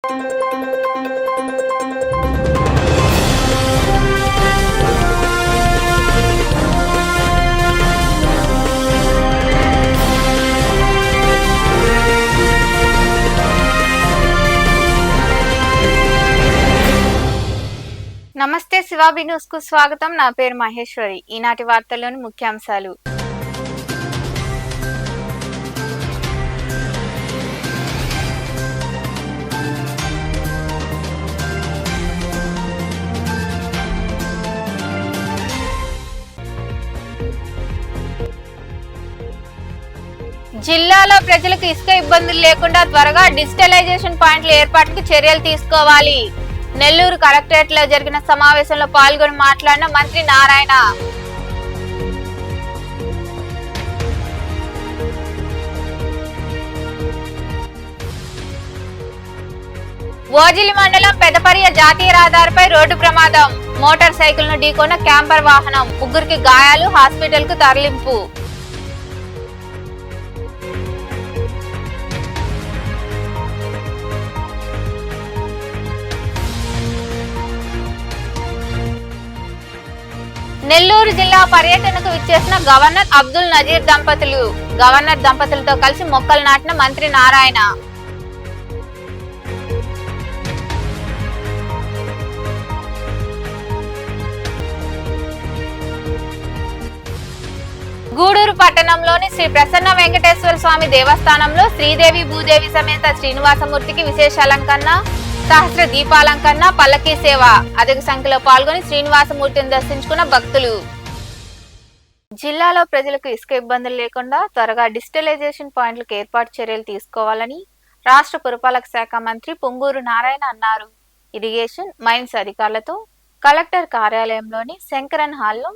నమస్తే శివాబి న్యూస్ కు స్వాగతం. నా పేరు మహేశ్వరి. ఈనాటి వార్తల్లోని ముఖ్యాంశాలు. జిల్లాలో ప్రజలకు ఇసుక ఇబ్బందులు లేకుండా త్వరగా డిజిటలైజేషన్ పాయింట్ల ఏర్పాటుకు చర్యలు తీసుకోవాలి. నెల్లూరు కలెక్టరేట్ లో జరిగిన సమావేశంలో పాల్గొని మాట్లాడిన మంత్రి నారాయణ. ఓజిలి మండలం పెదపరియ జాతీయ రహదారిపై రోడ్డు ప్రమాదం. మోటార్ సైకిల్ ను ఢీకొన్న క్యాంపర్ వాహనం. ముగ్గురికి గాయాలు, హాస్పిటల్ కు తరలింపు. నెల్లూరు జిల్లా పర్యటనకు విచ్చేసిన గవర్నర్ అబ్దుల్ నజీర్ దంపతులు. గవర్నర్ దంపతులతో కలిసి మొక్కలు నాటిన మంత్రి నారాయణ. గూడూరు పట్టణంలోని శ్రీ ప్రసన్న వెంకటేశ్వర స్వామి దేవస్థానంలో శ్రీదేవి భూదేవి సమేత శ్రీనివాసమూర్తికి విశేష అలంకరణ, సహస్ర దీపాలంకరణ, పల్లకీ సేవ. అధిక సంఖ్యలో పాల్గొని శ్రీనివాసమూర్తిని దర్శించుకున్న భక్తులు. జిల్లాలో ప్రజలకు ఇసుక ఇబ్బందులు లేకుండా త్వరగా డిజిటలైజేషన్ పాయింట్లకు ఏర్పాటు చర్యలు తీసుకోవాలని రాష్ట్ర పురపాలక శాఖ మంత్రి పొంగూరు నారాయణ అన్నారు. ఇరిగేషన్, మైన్స్ అధికారులతో కలెక్టర్ కార్యాలయంలోని శంకరన్ హాల్లో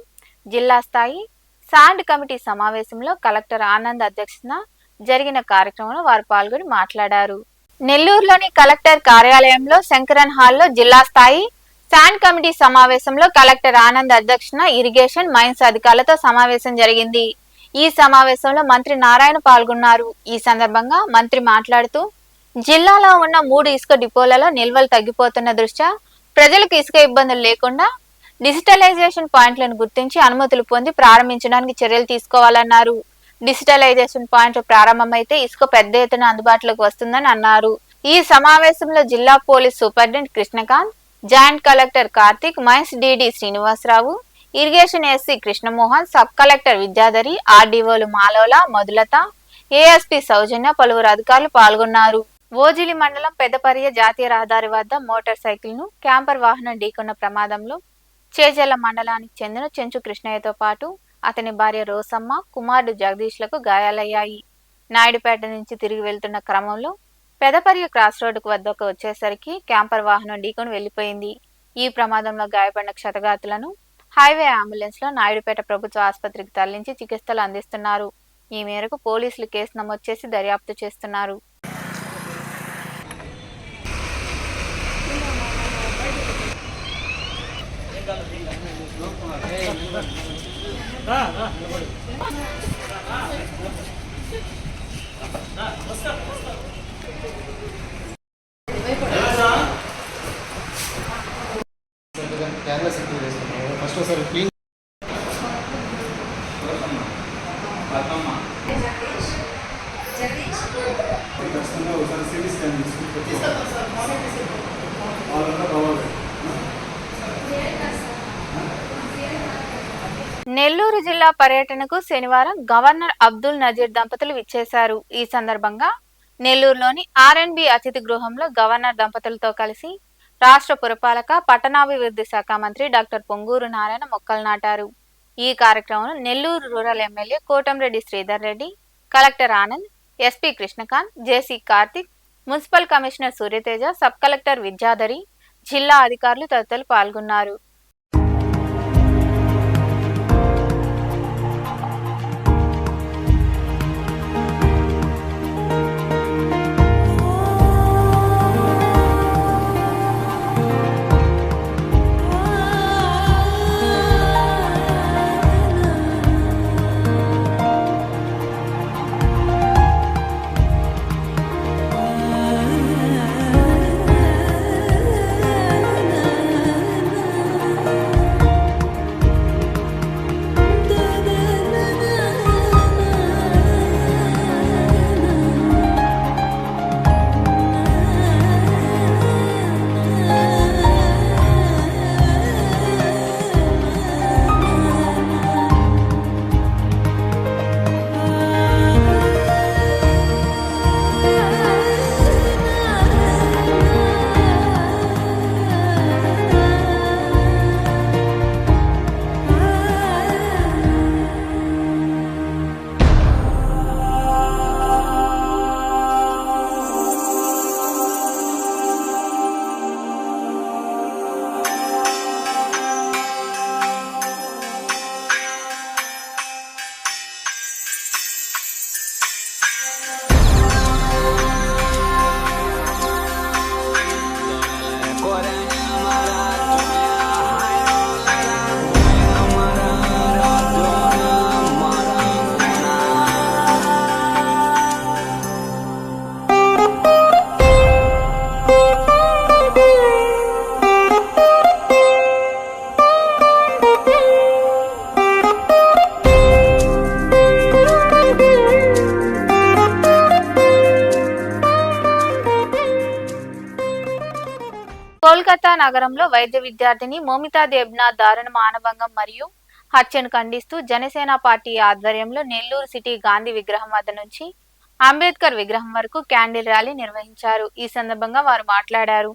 జిల్లా స్థాయి శాండ్ కమిటీ సమావేశంలో కలెక్టర్ ఆనంద్ అధ్యక్షతన జరిగిన కార్యక్రమంలో వారు పాల్గొని మాట్లాడారు. నెల్లూరులోని కలెక్టర్ కార్యాలయంలో శంకరన్ హాల్లో జిల్లా స్థాయి శాండ్ కమిటీ సమావేశంలో కలెక్టర్ ఆనంద్ అధ్యక్షతన ఇరిగేషన్, మైన్స్ అధికారులతో సమావేశం జరిగింది. ఈ సమావేశంలో మంత్రి నారాయణ పాల్గొన్నారు. ఈ సందర్భంగా మంత్రి మాట్లాడుతూ జిల్లాలో ఉన్న 3 ఇసుక డిపోలలో నిల్వలు తగ్గిపోతున్న దృష్ట్యా ప్రజలకు ఇసుక ఇబ్బందులు లేకుండా డిజిటలైజేషన్ పాయింట్లను గుర్తించి అనుమతులు పొంది ప్రారంభించడానికి చర్యలు తీసుకోవాలన్నారు. డిజిటలైజేషన్ పాయింట్లు ప్రారంభమైతే ఇసుక పెద్ద ఎత్తున అందుబాటులోకి వస్తుందని అన్నారు. ఈ సమావేశంలో జిల్లా police superintendent Krishnakanth, joint collector Karthik, mines DD Srinivasarao, irrigation SC Krishnamohan, sub collector Vidyadhari, ఆర్డీఓలు మాలోల, మధులత, ఏఎస్పీ సౌజన్య, పలువురు అధికారులు పాల్గొన్నారు. ఓజిలి మండలం పెదపరియ జాతీయ రహదారి వద్ద మోటార్ సైకిల్ ను క్యాంపర్ వాహనం ఢీకొన్న ప్రమాదంలో చేజల్ల మండలానికి చెందిన చెంచు కృష్ణయ్యతో పాటు అతని భార్య రోసమ్మ, కుమారుడు జగదీష్లకు గాయాలయ్యాయి. నాయుడుపేట నుంచి తిరిగి వెళ్తున్న క్రమంలో పెదపరియ క్రాస్ రోడ్డుకు వద్దకు వచ్చేసరికి క్యాంపర్ వాహనం ఢీకొని వెళ్లిపోయింది. ఈ ప్రమాదంలో గాయపడిన క్షతగాతులను హైవే అంబులెన్స్ లో నాయుడుపేట ప్రభుత్వ ఆసుపత్రికి తరలించి చికిత్సలు అందిస్తున్నారు. ఈ మేరకు పోలీసులు కేసు నమోదు చేసి దర్యాప్తు చేస్తున్నారు. ఫస్ట్ ఒకసారి క్లీన్ ఒకసారి సిటీ స్కాన్ తీసుకుంటే నెల్లూరు జిల్లా పర్యటనకు శనివారం గవర్నర్ అబ్దుల్ నజీర్ దంపతులు విచ్చేశారు. ఈ సందర్భంగా నెల్లూరులోని ఆర్ఎండ్బి అతిథి గృహంలో గవర్నర్ దంపతులతో కలిసి రాష్ట్ర పురపాలక పట్టణాభివృద్ధి శాఖ మంత్రి డాక్టర్ పొంగూరు నారాయణ మొక్కలు నాటారు. ఈ కార్యక్రమంలో Nellore rural MLA Kotamreddy Sridhar Reddy, collector Anand, SP Krishnakanth, JC Karthik, municipal commissioner Suryateja, sub collector Vidyadhari, జిల్లా అధికారులు తదితరులు పాల్గొన్నారు. కోల్కతా నగరంలో వైద్య విద్యార్థిని మోమితా దేబ్నాథ్ దారుణ మానభంగం మరియు హత్యను ఖండిస్తూ జనసేన పార్టీ ఆధ్వర్యంలో నెల్లూరు సిటీ గాంధీ విగ్రహం వద్ద నుంచి అంబేద్కర్ విగ్రహం వరకు క్యాండిల్ ర్యాలీ నిర్వహించారు. ఈ సందర్భంగా వారు మాట్లాడారు.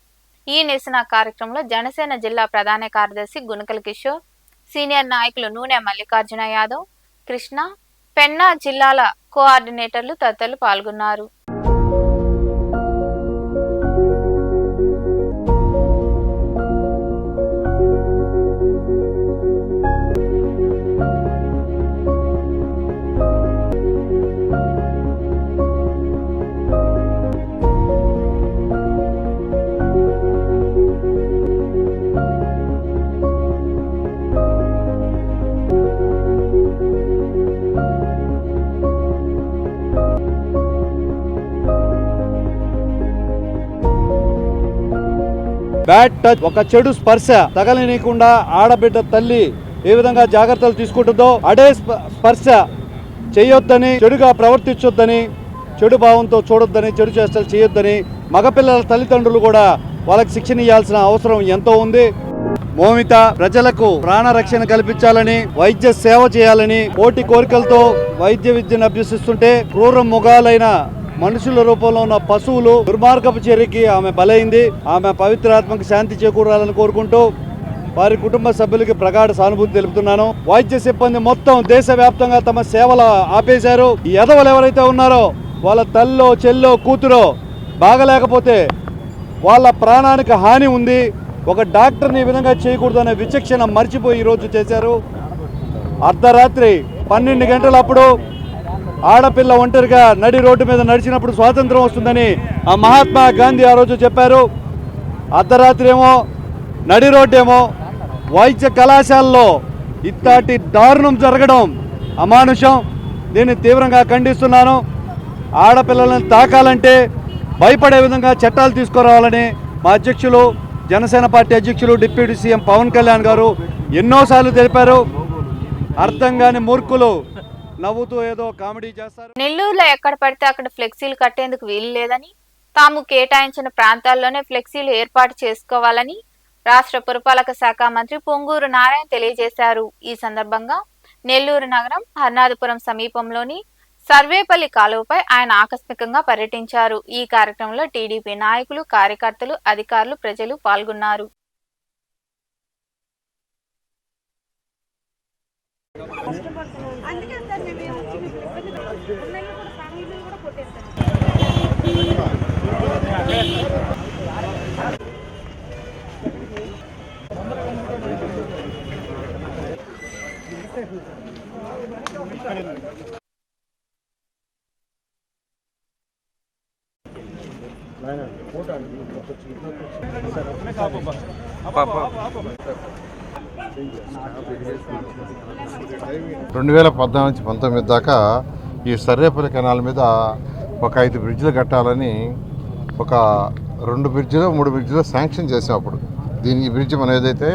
ఈ నిరసన కార్యక్రమంలో జనసేన జిల్లా ప్రధాన కార్యదర్శి గుణకల్ కిషోర్, సీనియర్ నాయకులు నూనె మల్లికార్జున యాదవ్, కృష్ణ, పెన్నా జిల్లాల కోఆర్డినేటర్లు తదితరులు పాల్గొన్నారు. బ్యాడ్ టచ్, ఒక చెడు స్పర్శ తగలనీయకుండా ఆడబిడ్డ తల్లి ఏ విధంగా జాగ్రత్తలు తీసుకుంటుందో అదే స్పర్శ చేయొద్దని, చెడుగా ప్రవర్తించొద్దని, చెడు భావంతో చూడొద్దని, చెడు చేష్టలు చేయొద్దని మగపిల్లల తల్లిదండ్రులు కూడా వాళ్ళకి శిక్షణ ఇవ్వాల్సిన అవసరం ఎంతో ఉంది. మోమిత ప్రజలకు ప్రాణరక్షణ కల్పించాలని, వైద్య సేవ చేయాలని కోటి కోరికలతో వైద్య విద్యను అభ్యసిస్తుంటే క్రూర మృగాలైన మనుషుల రూపంలో ఉన్న పశువులు దుర్మార్గపు చర్యకి ఆమె బలైంది. ఆమె పవిత్రాత్మకు శాంతి చేకూరాలని కోరుకుంటూ వారి కుటుంబ సభ్యులకి ప్రగాఢ సానుభూతి తెలుపుతున్నాను. వైద్య సిబ్బంది మొత్తం దేశవ్యాప్తంగా తమ సేవలు ఆపేశారు. ఈ ఎదవలు ఎవరైతే ఉన్నారో వాళ్ళ తల్లో చెల్లో కూతురో బాగలేకపోతే వాళ్ళ ప్రాణానికి హాని ఉంది. ఒక డాక్టర్ని ఈ విధంగా చేయకూడదనే విచక్షణ మర్చిపోయి ఈరోజు చేశారు. అర్ధరాత్రి 12 గంటలప్పుడు ఆడపిల్ల ఒంటరిగా నడి రోడ్డు మీద నడిచినప్పుడు స్వాతంత్రం వస్తుందని ఆ మహాత్మా గాంధీ ఆ రోజు చెప్పారు. అర్ధరాత్రి ఏమో, నడి రోడ్డు ఏమో, వైద్య కళాశాలలో ఇట్లాంటి దారుణం జరగడం అమానుషం. దీన్ని తీవ్రంగా ఖండిస్తున్నాను. ఆడపిల్లలను తాకాలంటే భయపడే విధంగా చట్టాలు తీసుకురావాలని మా అధ్యక్షులు, జనసేన పార్టీ అధ్యక్షులు డిప్యూటీ సీఎం పవన్ కళ్యాణ్ గారు ఎన్నోసార్లు తెలిపారు. అర్థం కాని మూర్ఖులు నవ్వుతూ ఏదో కామెడీ చేస్తారు. నెల్లూరులో ఎక్కడ పడితే అక్కడ ఫ్లెక్సీలు కట్టేందుకు వీలు లేదని, తాము కేటాయించిన ప్రాంతాల్లోనే ఫ్లెక్సీలు ఏర్పాటు చేసుకోవాలని రాష్ట్ర పురపాలక శాఖ మంత్రి పొంగూరు నారాయణ తెలియజేశారు. ఈ సందర్భంగా నెల్లూరు నగరం హర్నాథపురం సమీపంలోని సర్వేపల్లి కాలువపై ఆయన ఆకస్మికంగా పర్యటించారు. ఈ కార్యక్రమంలో టీడీపీ నాయకులు, కార్యకర్తలు, అధికారులు, ప్రజలు పాల్గొన్నారు. రెండు 2014-19 దాకా ఈ సర్వేపల్లి కెనాల్ మీద ఒక 5 బ్రిడ్జిలు కట్టాలని ఒక 2 బ్రిడ్జిలో 3 బ్రిడ్జిలో శాంక్షన్ చేసాం. అప్పుడు ఈ బ్రిడ్జ్ మనం ఏదైతే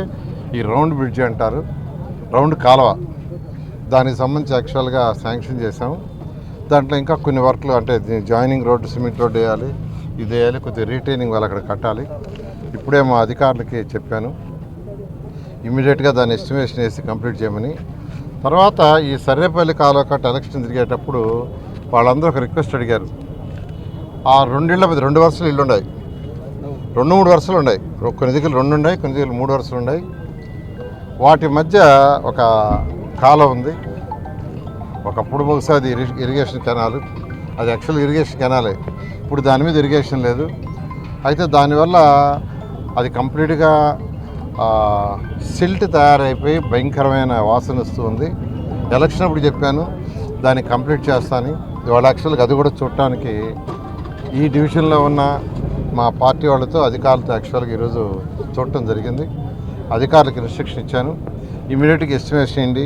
ఈ రౌండ్ బ్రిడ్జి అంటారు, రౌండ్ కాలువ, దానికి సంబంధించి యాక్చువల్గా శాంక్షన్ చేసాం. దాంట్లో ఇంకా కొన్ని వర్క్లు, అంటే జాయినింగ్ రోడ్డు, సిమెంట్ రోడ్డు వేయాలి, ఇది వేయాలి, కొద్దిగా రీటైనింగ్ వాళ్ళు అక్కడ కట్టాలి. ఇప్పుడే మా అధికారులకి చెప్పాను, ఇమీడియట్గా దాన్ని ఎస్టిమేషన్ వేసి కంప్లీట్ చేయమని. తర్వాత ఈ సర్వేపల్లి కాలువ కట్ట ఎలక్షన్ తిరిగేటప్పుడు వాళ్ళందరూ ఒక రిక్వెస్ట్ అడిగారు. ఆ 2 ఇళ్ల మీద 2 వరుసలు ఇల్లు ఉన్నాయి, 2-3 వరుసలు ఉన్నాయి, కొన్ని దగ్గర 2 ఉన్నాయి, కొన్ని దగ్గర 3 వరుసలు ఉన్నాయి. వాటి మధ్య ఒక కాలువ ఉంది. ఒకప్పుడు బహుశా అది ఇరిగేషన్ కెనాలు, అది యాక్చువల్ ఇరిగేషన్ కెనాలే. ఇప్పుడు దాని మీద ఇరిగేషన్ లేదు. అయితే దానివల్ల అది కంప్లీట్గా సిల్ట్ తయారైపోయి భయంకరమైన వాసన వస్తూ ఉంది. ఎలక్షన్ అప్పుడు చెప్పాను దాన్ని కంప్లీట్ చేస్తాను. ఇవాళ యాక్చువల్గా అది కూడా చూడటానికి ఈ డివిజన్లో ఉన్న మా పార్టీ వాళ్ళతో, అధికారులతో యాక్చువల్గా ఈరోజు చూడటం జరిగింది. అధికారులకు ఇన్స్ట్రక్షన్ ఇచ్చాను, ఇమీడియట్గా ఎస్టిమేషన్ చేయండి,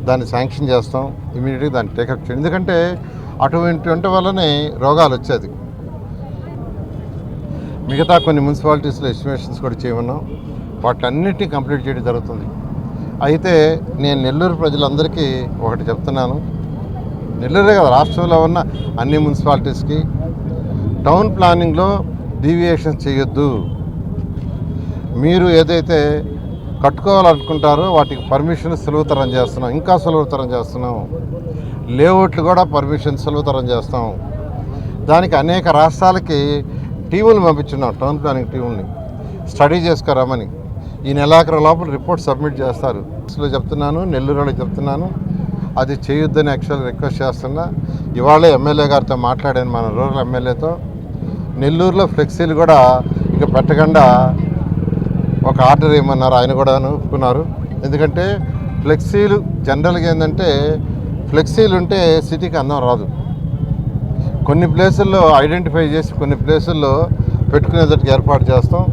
దాన్ని శాంక్షన్ చేస్తాం, ఇమీడియట్గా దాన్ని టేకప్ చేయండి. ఎందుకంటే అటువంటి వల్లనే రోగాలు వచ్చేది. మిగతా కొన్ని మున్సిపాలిటీస్లో ఎస్టిమేషన్స్ కూడా చేయమన్నాం, వాటన్నిటినీ కంప్లీట్ చేయడం జరుగుతుంది. అయితే నేను నెల్లూరు ప్రజలందరికీ ఒకటి చెప్తున్నాను, నెల్లూరే కదా రాష్ట్రంలో ఉన్న అన్ని మున్సిపాలిటీస్కి టౌన్ ప్లానింగ్లో డీవియేషన్ చేయొద్దు. మీరు ఏదైతే కట్టుకోవాలనుకుంటారో వాటికి పర్మిషన్ సులువుతరం చేస్తున్నాం, ఇంకా సులువుతరం చేస్తున్నాం. లేఅవుట్లు కూడా పర్మిషన్ సులువుతరం చేస్తాం. దానికి అనేక రాష్ట్రాలకి టీములు పంపించున్నాం, టౌన్ ప్లానింగ్ టీముల్ని స్టడీ చేసుకురామని. ఈ నెలాఖరు లోపల రిపోర్ట్ సబ్మిట్ చేస్తారు. చెప్తున్నాను, నెల్లూరులో చెప్తున్నాను, అది చేయొద్దని యాక్చువల్ రిక్వెస్ట్ చేస్తున్నా. ఇవాళే ఎమ్మెల్యే గారితో మాట్లాడాను, మన రూరల్ ఎమ్మెల్యేతో. నెల్లూరులో ఫ్లెక్సీలు కూడా ఇక పెట్టకుండా ఒక ఆర్డర్ ఏమన్నారు, ఆయన కూడా ఒప్పుకున్నారు. ఎందుకంటే ఫ్లెక్సీలు జనరల్గా ఏంటంటే ఫ్లెక్సీలు ఉంటే సిటీకి అందం రాదు. కొన్ని ప్లేసుల్లో ఐడెంటిఫై చేసి కొన్ని ప్లేసుల్లో పెట్టుకునేటట్టుగా ఏర్పాటు చేస్తాం.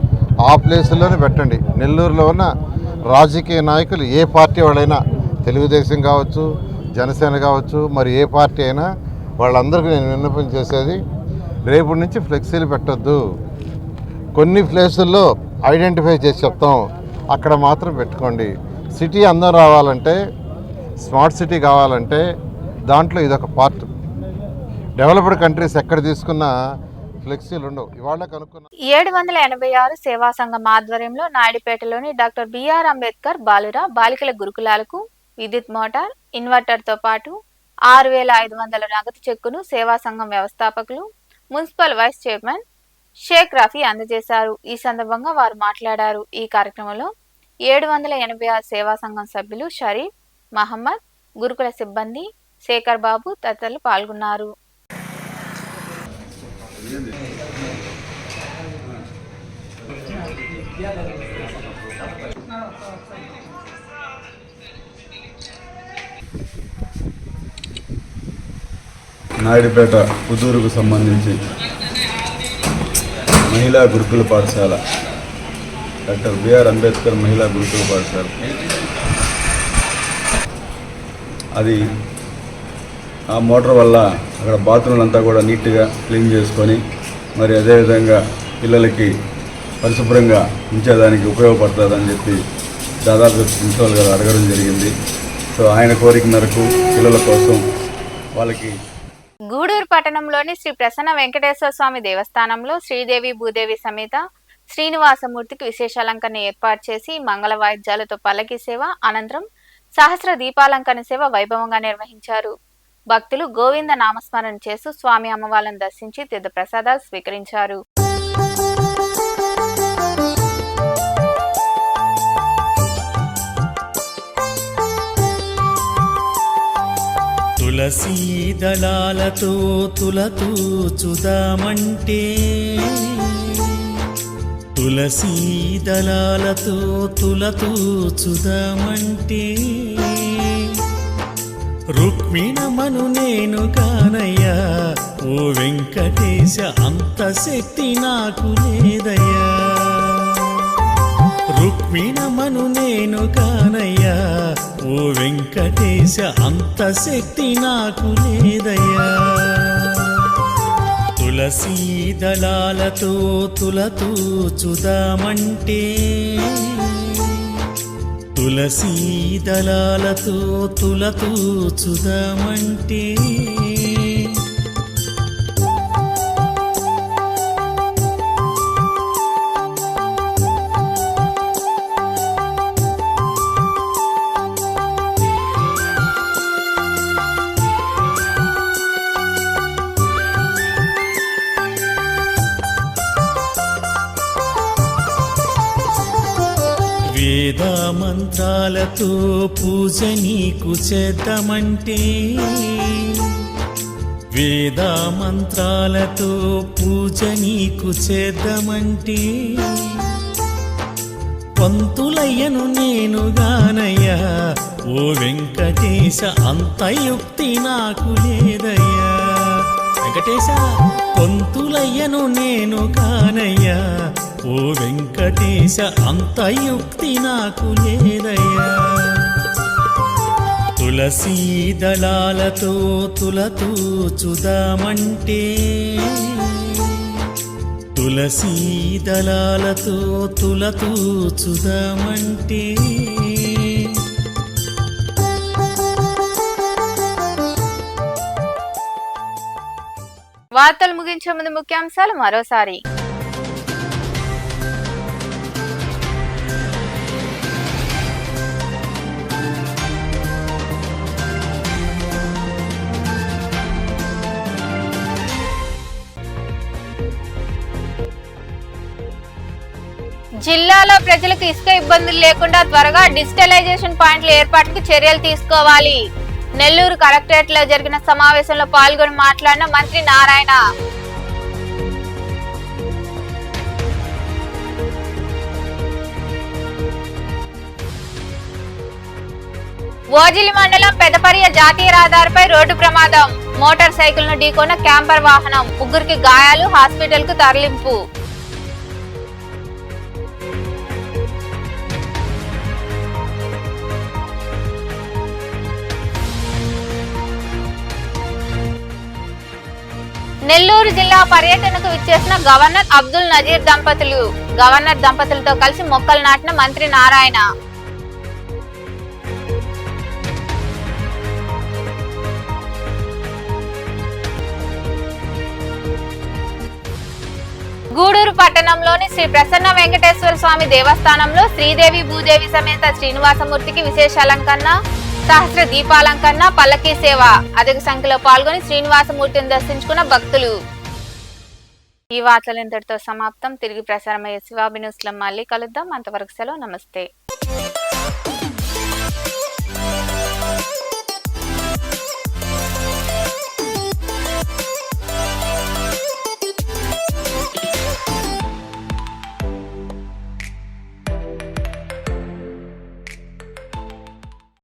ఆ ప్లేసుల్లోనే పెట్టండి. నెల్లూరులో ఉన్న రాజకీయ నాయకులు ఏ పార్టీ వాళ్ళైనా, తెలుగుదేశం కావచ్చు, జనసేన కావచ్చు, మరి ఏ పార్టీ అయినా వాళ్ళందరికీ నేను విన్నపం చేసేది, రేపు నుంచి ఫ్లెక్సీలు పెట్టొద్దు. కొన్ని ప్లేసుల్లో ఐడెంటిఫై చేసి చెప్తాం, అక్కడ మాత్రం పెట్టుకోండి. సిటీ అందం రావాలంటే, స్మార్ట్ సిటీ కావాలంటే దాంట్లో ఇదొక పార్ట్. డెవలప్డ్ కంట్రీస్ ఎక్కడ తీసుకున్నా ఫ్లెక్సీలు ఉండవు. ఇవాళ కనుక్కున్నా 786 సేవా సంఘం ఆధ్వర్యంలో నాయుడుపేటలోని డాక్టర్ బిఆర్ అంబేద్కర్ బాలుర బాలికల గురుకులాలకు విద్యుత్ మోటార్, ఇన్వర్టర్తో పాటు 6500 నగదు చెక్కును సేవా సంఘం వ్యవస్థాపకులు, municipal vice chairman Sheikh Rafi అందజేశారు. ఈ సందర్భంగా వారు మాట్లాడారు. ఈ కార్యక్రమంలో 786 సేవా సంఘం సభ్యులు షరీఫ్, మహమ్మద్, గురుకుల సిబ్బంది, శేఖర్ బాబు తదితరులు పాల్గొన్నారు. నాయుడుపేట కుదూరుకు సంబంధించి మహిళా గురుకుల పాఠశాల, డాక్టర్ బిఆర్ అంబేద్కర్ మహిళా గురుకుల పాఠశాల, అది ఆ మోటార్ వల్ల అక్కడ బాత్రూమ్లంతా కూడా నీట్గా క్లీన్ చేసుకొని, మరి అదేవిధంగా పిల్లలకి పరిశుభ్రంగా ఉంచేదానికి ఉపయోగపడుతుందని చెప్పి దాదాపు ప్రిన్సిపల్ గారు అడగడం జరిగింది. సో ఆయన కోరిక మేరకు పిల్లల కోసం వాళ్ళకి గూడూరు పట్టణంలోని శ్రీ ప్రసన్న వెంకటేశ్వర స్వామి దేవస్థానంలో శ్రీదేవి భూదేవి సమేత శ్రీనివాసమూర్తికి విశేష అలంకరణ ఏర్పాటు చేసి మంగళ వాయిద్యాలతో పల్లకి సేవ అనంతరం సహస్ర దీపాలంకరణ సేవ వైభవంగా నిర్వహించారు. భక్తులు గోవింద నామస్మరణ చేస్తూ స్వామి అమ్మవార్లను దర్శించి తీర్థ ప్రసాదాలు స్వీకరించారు. తులసీ దళాలతో తులతూచుదామంటే, తులసీ దళాలతో తులతూచుదామంటే, రుక్మిణమను నేను కానయ్యా ఓ వెంకటేశ, అంత శక్తి నాకు లేదయ్యా. రుక్మిణమను నేను కానయ్యా ఓ వెంకటేశ, అంత శక్తి నాకు లేదయ్యా. తులసీ దళాలతో తులతూచుదామంటే, తులసీ దళాలతో తులతూచుదామంటే, వేద మంత్రాలతో పూజ నీకు చేద్దామంటే, వేద మంత్రాలతో పూజ నీకు చేద్దామంటే, పంతులయ్యను నేను గానయ్యా ఓ వెంకటేశ, అంత యుక్తి నాకు లేదయ్యా. వెంకటేశ పంతులయ్యను నేను కానయ్యా ఓ వెంకటేశ, అంత యుక్తి నాకు లేదయ్యా. తులసీ దళాలతో తులతూచుదామంటే, తులసీ దళాలతో తులతూచుదామంటే, వార్తలు ముగించే ముందు ముఖ్యాంశాలు మరోసారి. జిల్లాలో ప్రజలకు ఇసుక ఇబ్బందులు లేకుండా త్వరగా డిజిటలైజేషన్ పాయింట్ల ఏర్పాటుకు చర్యలు తీసుకోవాలి. నెల్లూరు కలెక్టరేట్ లో జరిగిన సమావేశంలో పాల్గొని మాట్లాడిన మంత్రి నారాయణ. ఓజిలి మండలం పెదపరియ జాతీయ రహదారిపై రోడ్డు ప్రమాదం. మోటార్ సైకిల్ ను ఢీకొన్న క్యాంపర్ వాహనం. ముగ్గురికి గాయాలు, హాస్పిటల్ కు తరలింపు. నెల్లూరు జిల్లా పర్యటనకు విచ్చేసిన గవర్నర్ అబ్దుల్ నజీర్ దంపతులు. గవర్నర్ దంపతులతో కలిసి మొక్కలు నాటిన మంత్రి నారాయణ. గూడూరు పట్టణంలోని శ్రీ ప్రసన్న వెంకటేశ్వర స్వామి దేవస్థానంలో శ్రీదేవి భూదేవి సమేత శ్రీనివాసమూర్తికి విశేష అలంకరణ, సహస్ర దీపాలంకరణ, పల్లకీ సేవ. అధిక సంఖ్యలో పాల్గొని శ్రీనివాసమూర్తిని దర్శించుకున్న భక్తులు. ఈ వార్తలు ఇంతటితో సమాప్తం. తిరిగి ప్రసారమయ్యే శివాబి న్యూస్లో మళ్ళీ కలుద్దాం. అంతవరకు సెలవు. నమస్తే.